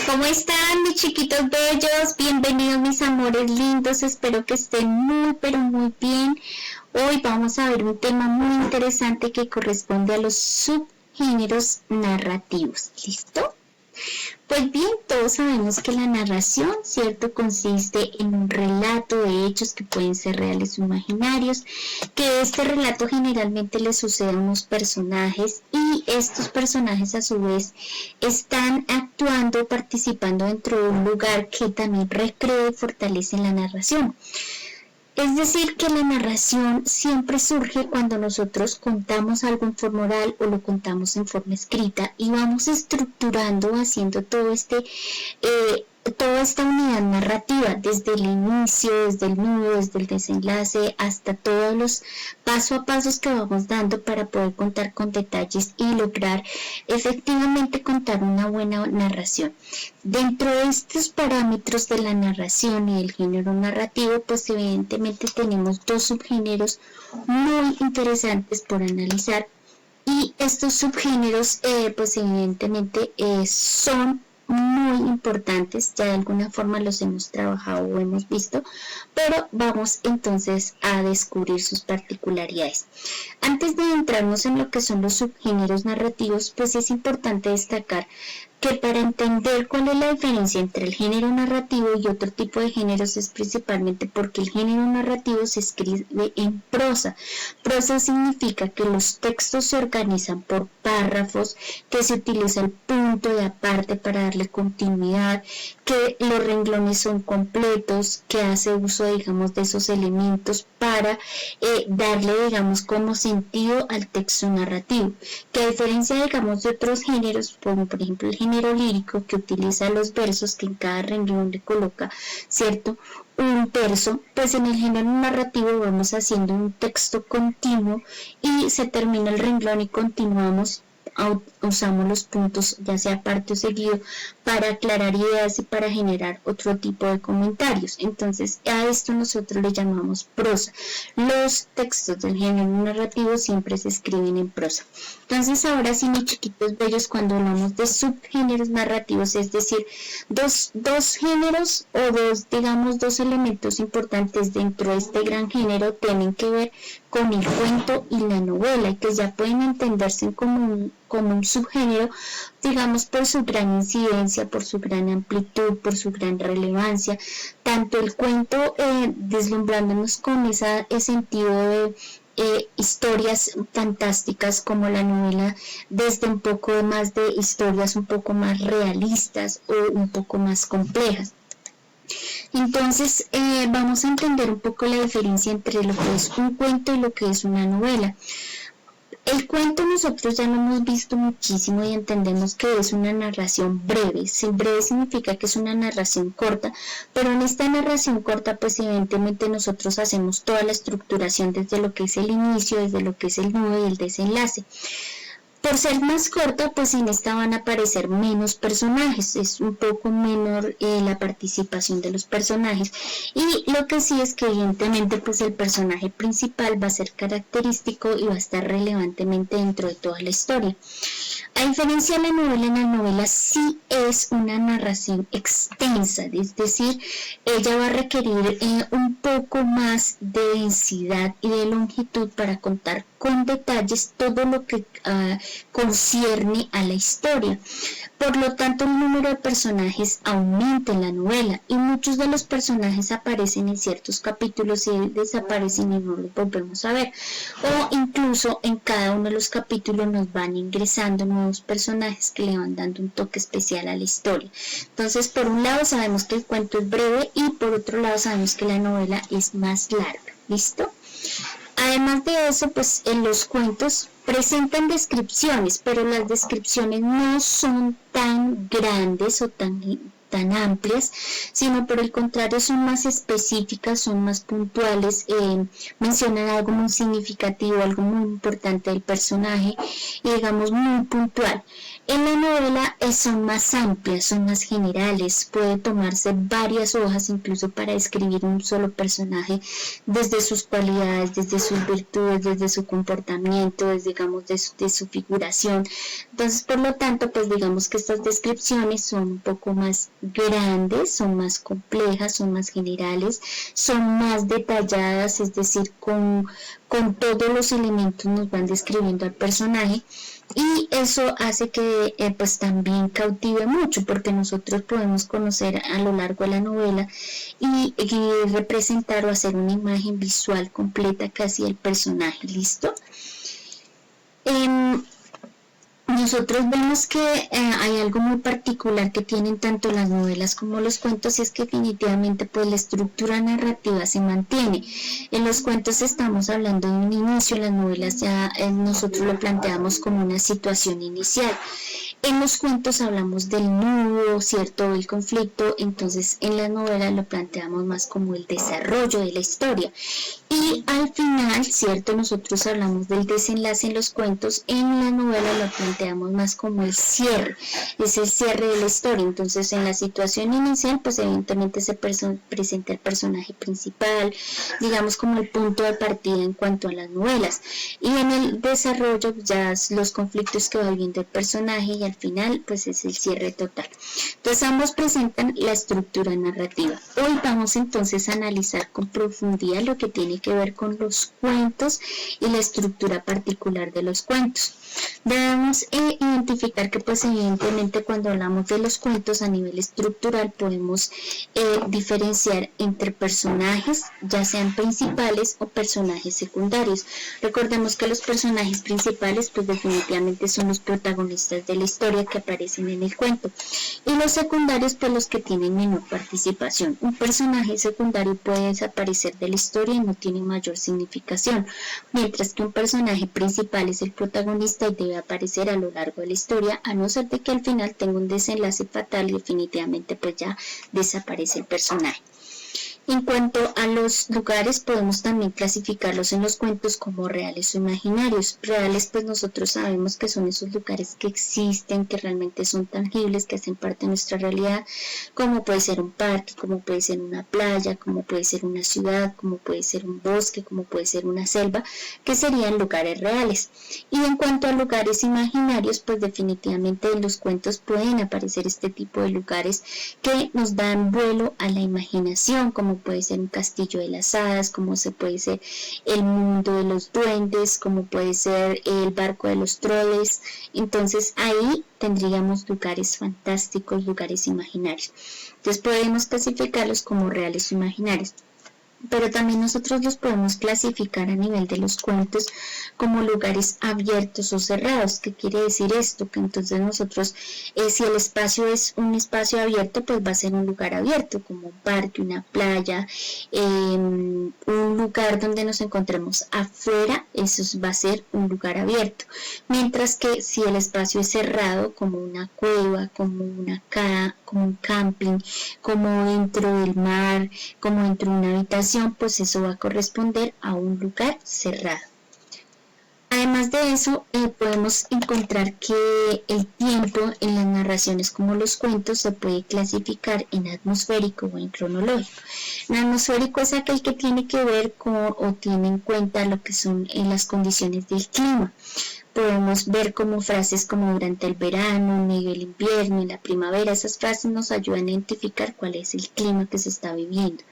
¿Cómo están mis chiquitos bellos? Bienvenidos mis amores lindos, espero que estén muy pero muy bien. Hoy vamos a ver un tema muy interesante que corresponde a los subgéneros narrativos. ¿Listo? Pues bien, todos sabemos que la narración, ¿cierto?, consiste en un relato de hechos que pueden ser reales o imaginarios, que este relato generalmente le sucede a unos personajes y estos personajes a su vez están actuando, participando dentro de un lugar que también recrea y fortalece la narración. Es decir, que la narración siempre surge cuando nosotros contamos algo en forma oral o lo contamos en forma escrita y vamos estructurando, haciendo toda esta unidad narrativa, desde el inicio, desde el nudo, desde el desenlace, hasta todos los paso a pasos que vamos dando para poder contar con detalles y lograr efectivamente contar una buena narración. Dentro de estos parámetros de la narración y del género narrativo, pues evidentemente tenemos dos subgéneros muy interesantes por analizar y estos subgéneros pues evidentemente son muy importantes, ya de alguna forma los hemos trabajado o hemos visto, pero vamos entonces a descubrir sus particularidades. Antes de entrarnos en lo que son los subgéneros narrativos, pues es importante destacar que para entender cuál es la diferencia entre el género narrativo y otro tipo de géneros es principalmente porque el género narrativo se escribe en prosa. Prosa significa que los textos se organizan por párrafos, que se utiliza el punto de aparte para darle continuidad, que los renglones son completos, que hace uso, digamos, de esos elementos para darle, digamos, como sentido al texto narrativo, que a diferencia, digamos, de otros géneros, como por ejemplo el género lírico, que utiliza los versos, que en cada renglón le coloca, ¿cierto?, un verso, pues en el género narrativo vamos haciendo un texto continuo y se termina el renglón y continuamos, usamos los puntos, ya sea parte o seguido, para aclarar ideas y para generar otro tipo de comentarios. Entonces a esto nosotros le llamamos prosa. Los textos del género narrativo siempre se escriben en prosa. Entonces ahora sí, mis chiquitos bellos, cuando hablamos de subgéneros narrativos, es decir, dos géneros o dos elementos importantes dentro de este gran género tienen que ver con el cuento y la novela, y que ya pueden entenderse como un subgénero, digamos, por su gran incidencia, por su gran amplitud, por su gran relevancia. Tanto el cuento deslumbrándonos con ese sentido de historias fantásticas, como la novela desde un poco más de historias un poco más realistas o un poco más complejas. Entonces vamos a entender un poco la diferencia entre lo que es un cuento y lo que es una novela. El cuento nosotros ya lo hemos visto muchísimo y entendemos que es una narración breve. Breve significa que es una narración corta, pero en esta narración corta pues evidentemente nosotros hacemos toda la estructuración desde lo que es el inicio, desde lo que es el nudo y el desenlace. Por ser más corta, pues en esta van a aparecer menos personajes, es un poco menor la participación de los personajes, y lo que sí es que evidentemente pues el personaje principal va a ser característico y va a estar relevantemente dentro de toda la historia. A diferencia de la novela, en la novela sí es una narración extensa, es decir, ella va a requerir un poco más de densidad y de longitud para contar con detalles todo lo que concierne a la historia. Por lo tanto, el número de personajes aumenta en la novela y muchos de los personajes aparecen en ciertos capítulos y desaparecen y no los volvemos a ver. O incluso en cada uno de los capítulos nos van ingresando nuevos personajes que le van dando un toque especial a la historia. Entonces, por un lado sabemos que el cuento es breve y por otro lado sabemos que la novela es más larga. ¿Listo? Además de eso, pues en los cuentos presentan descripciones, pero las descripciones no son tan grandes o tan amplias, sino por el contrario son más específicas, son más puntuales, mencionan algo muy significativo, algo muy importante del personaje y digamos muy puntual. En la novela son más amplias, son más generales, puede tomarse varias hojas incluso para describir un solo personaje desde sus cualidades, desde sus virtudes, desde su comportamiento, desde, digamos, de su figuración. Entonces, por lo tanto, pues digamos que estas descripciones son un poco más grandes, son más complejas, son más generales, son más detalladas, es decir, con todos los elementos nos van describiendo al personaje. Y eso hace que pues también cautive mucho, porque nosotros podemos conocer a lo largo de la novela y representar o hacer una imagen visual completa casi del personaje. ¿Listo? Nosotros vemos que hay algo muy particular que tienen tanto las novelas como los cuentos, y es que definitivamente pues la estructura narrativa se mantiene. En los cuentos estamos hablando de un inicio, en las novelas ya nosotros lo planteamos como una situación inicial. En los cuentos hablamos del nudo, ¿cierto?, del conflicto, entonces en la novela lo planteamos más como el desarrollo de la historia. Y al final, ¿cierto?, nosotros hablamos del desenlace en los cuentos, en la novela lo planteamos más como el cierre, es el cierre de la historia. Entonces en la situación inicial, pues evidentemente se presenta el personaje principal, digamos como el punto de partida en cuanto a las novelas, y en el desarrollo ya los conflictos que va viviendo el personaje, y al final pues es el cierre total. Entonces ambos presentan la estructura narrativa. Hoy vamos entonces a analizar con profundidad lo que tiene que ver con los cuentos y la estructura particular de los cuentos. Debemos identificar que pues evidentemente cuando hablamos de los cuentos a nivel estructural podemos diferenciar entre personajes, ya sean principales o personajes secundarios. Recordemos que los personajes principales pues definitivamente son los protagonistas de la historia que aparecen en el cuento, y los secundarios pues los que tienen menor participación. Un personaje secundario puede desaparecer de la historia y no tiene mayor significación, mientras que un personaje principal es el protagonista y debe aparecer a lo largo de la historia, a no ser de que al final tenga un desenlace fatal y definitivamente pues ya desaparece el personaje. En cuanto a los lugares, podemos también clasificarlos en los cuentos como reales o imaginarios. Reales, pues nosotros sabemos que son esos lugares que existen, que realmente son tangibles, que hacen parte de nuestra realidad, como puede ser un parque, como puede ser una playa, como puede ser una ciudad, como puede ser un bosque, como puede ser una selva, que serían lugares reales. Y en cuanto a lugares imaginarios, pues definitivamente en los cuentos pueden aparecer este tipo de lugares que nos dan vuelo a la imaginación, como puede ser un castillo de las hadas, como se puede ser el mundo de los duendes, como puede ser el barco de los troles. Entonces ahí tendríamos lugares fantásticos, lugares imaginarios. Entonces podemos clasificarlos como reales o imaginarios. Pero también nosotros los podemos clasificar a nivel de los cuentos como lugares abiertos o cerrados. ¿Qué quiere decir esto? Que entonces nosotros, si el espacio es un espacio abierto, pues va a ser un lugar abierto, como un parque, una playa, un lugar donde nos encontremos afuera, eso va a ser un lugar abierto. Mientras que si el espacio es cerrado, como una cueva, como un camping, como dentro del mar, como dentro de una habitación, pues eso va a corresponder a un lugar cerrado. Además de eso, podemos encontrar que el tiempo en las narraciones como los cuentos se puede clasificar en atmosférico o en cronológico. El atmosférico es aquel que tiene que ver con o tiene en cuenta lo que son las condiciones del clima. Podemos ver como frases como durante el verano, en medio del invierno, en la primavera. Esas frases nos ayudan a identificar cuál es el clima que se está viviendo.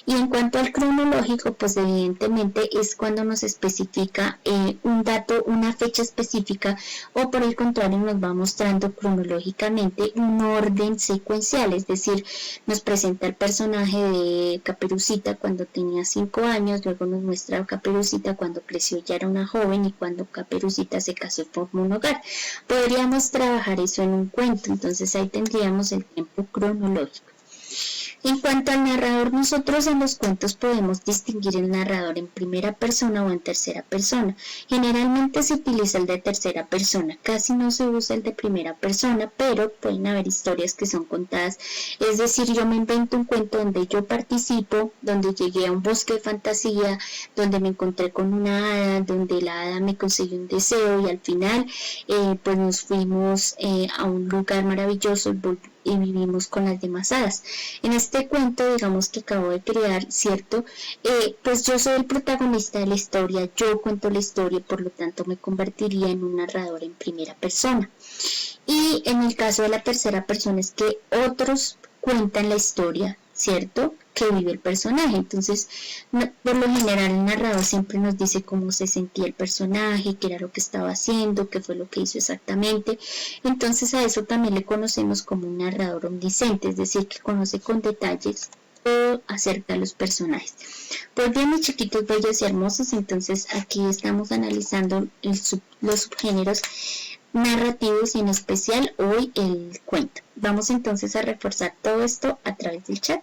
Y en cuanto al cronológico, pues evidentemente es cuando nos especifica un dato, una fecha específica, o por el contrario nos va mostrando cronológicamente un orden secuencial, es decir, nos presenta el personaje de Caperucita cuando tenía 5 años, luego nos muestra a Caperucita cuando creció, ya era una joven, y cuando Caperucita se casó y formó un hogar. Podríamos trabajar eso en un cuento, entonces ahí tendríamos el tiempo cronológico. En cuanto al narrador, nosotros en los cuentos podemos distinguir el narrador en primera persona o en tercera persona. Generalmente se utiliza el de tercera persona, casi no se usa el de primera persona, pero pueden haber historias que son contadas. Es decir, yo me invento un cuento donde yo participo, donde llegué a un bosque de fantasía, donde me encontré con una hada, donde la hada me consiguió un deseo y al final pues nos fuimos a un lugar maravilloso y vivimos con las demás hadas. En este cuento, digamos que acabo de crear, ¿cierto? Pues yo soy el protagonista de la historia, yo cuento la historia, por lo tanto me convertiría en un narrador en primera persona. Y en el caso de la tercera persona es que otros cuentan la historia, ¿cierto?, que vive el personaje. Entonces, por lo general el narrador siempre nos dice cómo se sentía el personaje, qué era lo que estaba haciendo, qué fue lo que hizo exactamente. Entonces a eso también le conocemos como un narrador omnisciente, es decir, que conoce con detalles todo acerca de los personajes. Pues bien, mis chiquitos bellos y hermosos, entonces aquí estamos analizando los subgéneros narrativos y en especial hoy el cuento. Vamos entonces a reforzar todo esto a través del chat.